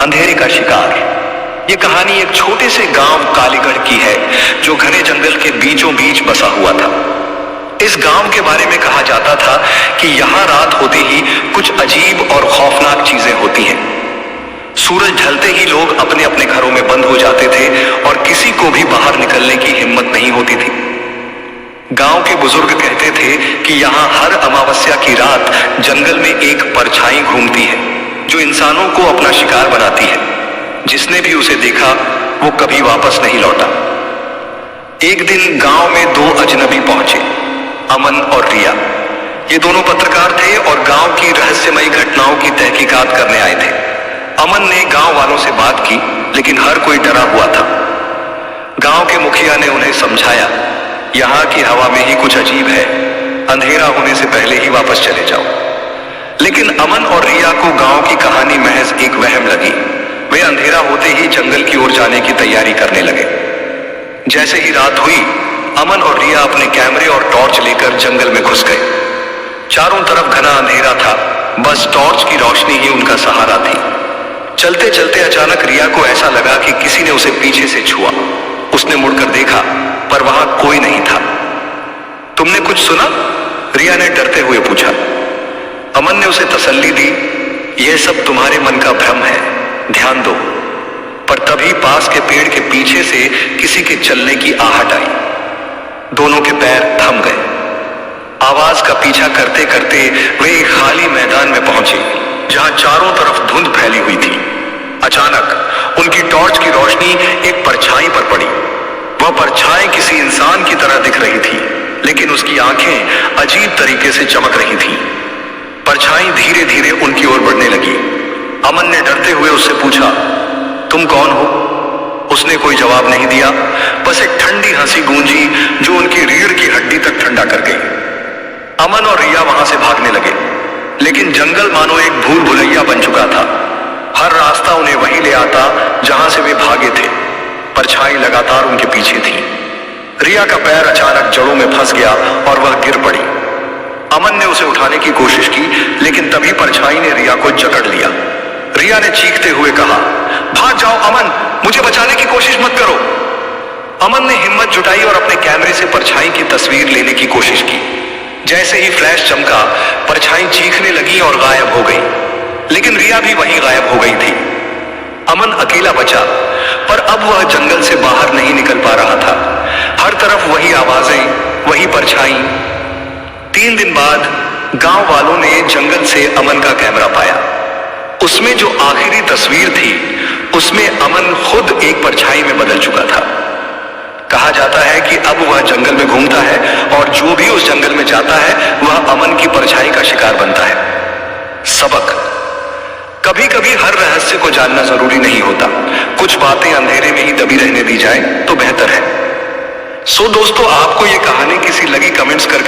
अंधेरे का शिकार। ये कहानी एक छोटे से गांव कालीगढ़ की है जो घने जंगल के बीचों बीच बसा हुआ था। इस गांव के बारे में कहा जाता था कि यहां रात होते ही कुछ अजीब और खौफनाक चीजें होती हैं। सूरज ढलते ही लोग अपने अपने घरों में बंद हो जाते थे और किसी को भी बाहर निकलने की हिम्मत नहीं होती थी। गांव के बुजुर्ग कहते थे कि यहां हर अमावस्या की रात जंगल में एक परछाई घूमती है जो इंसानों को अपना शिकार बनाती है। जिसने भी उसे देखा वो कभी वापस नहीं लौटा। एक दिन गांव में दो अजनबी पहुंचे, अमन और रिया। ये दोनों पत्रकार थे और गांव की रहस्यमयी घटनाओं की तहकीकात करने आए थे। अमन ने गांव वालों से बात की, लेकिन हर कोई डरा हुआ था। गांव के मुखिया ने उन्हें समझाया, यहाँ की हवा में ही कुछ अजीब है, अंधेरा होने से पहले ही वापस चले जाओ। लेकिन अमन और रिया को गांव की कहानी महज एक वहम लगी। वे अंधेरा होते ही जंगल की ओर जाने की तैयारी करने लगे। जैसे ही रात हुई, अमन और रिया अपने कैमरे और टॉर्च लेकर जंगल में घुस गए। चारों तरफ घना अंधेरा था, बस टॉर्च की रोशनी ही उनका सहारा थी। चलते चलते अचानक रिया को ऐसा लगा कि किसी ने उसे पीछे से छुआ। उसने मुड़कर देखा, पर वहां कोई नहीं था। तुमने कुछ सुना? रिया ने डरते हुए पूछा। अमन ने उसे तसल्ली दी, यह सब तुम्हारे मन का भ्रम है, ध्यान दो। पर तभी पास के पेड़ के पीछे से किसी के चलने की आहट आई। दोनों के पैर थम गए। आवाज का पीछा करते करते वे एक खाली मैदान में पहुंचे जहां चारों तरफ धुंध फैली हुई थी। अचानक उनकी टॉर्च की रोशनी एक परछाई पर पड़ी। वह परछाई किसी इंसान की तरह दिख रही थी, लेकिन उसकी आंखें अजीब तरीके से चमक रही थीं। परछाई धीरे धीरे उनकी ओर बढ़ने लगी। अमन ने डरते हुए उससे पूछा, तुम कौन हो? उसने कोई जवाब नहीं दिया, बस एक ठंडी हंसी गूंजी जो उनकी रीढ़ की हड्डी तक ठंडा कर गई। अमन और रिया वहां से भागने लगे, लेकिन जंगल मानो एक भूल भुलैया बन चुका था। हर रास्ता उन्हें वहीं ले आता जहां से वे भागे थे। परछाई लगातार उनके पीछे थी। रिया का पैर अचानक जड़ों में फंस गया और वह गिर पड़ी। अमन ने उसे उठाने की कोशिश की, लेकिन तभी परछाई ने रिया को जकड़ लिया। रिया ने चीखते हुए कहा, भाग जाओ अमन, मुझे बचाने की कोशिश मत करो। अमन ने हिम्मत जुटाई और अपने कैमरे से परछाई की तस्वीर लेने की कोशिश की। जैसे ही फ्लैश चमका, परछाई चीखने लगी और गायब हो गई। लेकिन रिया भी वहीं गायब हो गई थी। अमन अकेला बचा, पर अब वह जंगल से बाहर नहीं निकल पा रहा था। हर तरफ वही आवाजें, वही परछाई। 3 दिन बाद गांव वालों ने जंगल से अमन का कैमरा पाया। उसमें जो आखिरी तस्वीर थी, उसमें अमन खुद एक परछाई में बदल चुका था। कहा जाता है कि अब वह जंगल में घूमता है और जो भी उस जंगल में जाता है वह अमन की परछाई का शिकार बनता है। सबक: कभी कभी हर रहस्य को जानना जरूरी नहीं होता। कुछ बातें अंधेरे में ही दबी रहने दी जाए तो बेहतर है। सो दोस्तों, आपको ये कहानी कैसी लगी कमेंट्स कर